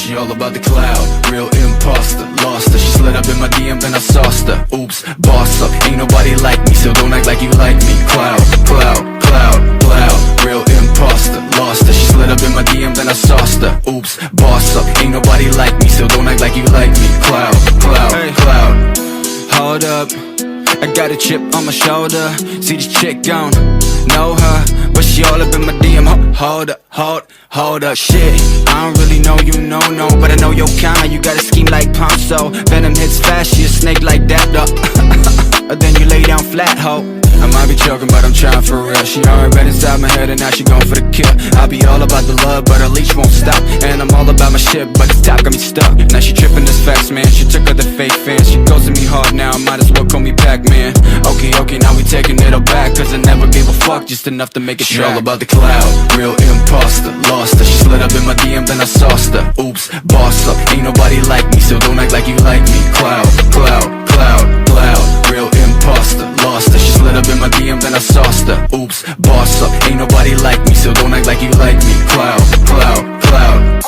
She all about the cloud, real imposter. Lost her, she slid up in my DM, then I sauced her. Oops, boss up, ain't nobody like me, so don't act like you like me. Cloud, cloud, cloud, cloud, real imposter. Lost her, she slid up in my DM, then I sauced her. Oops, boss up, ain't nobody like me, so don't act like you like me. Cloud, cloud, cloud. Hold up, I got a chip on my shoulder. See this chick gone, know her, but she all up in my DM. Hold up, hold up, shit. I don't really know you, no, but I know your kind. You got a scheme like Ponzo. Venom hits fast, she a snake like that, though. Then you lay down flat, ho. I might be joking, but I'm trying for real. She already been inside my head and now she going for the kill. I be all about the love, but her leash won't stop. And I'm all about my shit, but this top got me stuck. Now she tripping this facts, man. She took her the fake fans. She goes to me hard now, might as well call me Pac-Man. Okay, now we taking it all back, cause I never gave a fuck, just enough to make it track. She all about the cloud, real imposter. Lost her, she slid up in my DM, then I sauced her. Oops, boss up, ain't nobody like me, so don't act like you like me. Cloud, cloud, cloud, cloud, real imposter. Lost her, she slid up in my DM, then I sauced her. Oops, boss up, ain't nobody like me, so don't act like you like me. Cloud, cloud, cloud.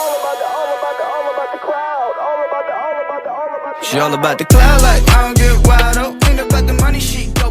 She all about the cloud, like I don't get wild, oh. Ain't about the money, she go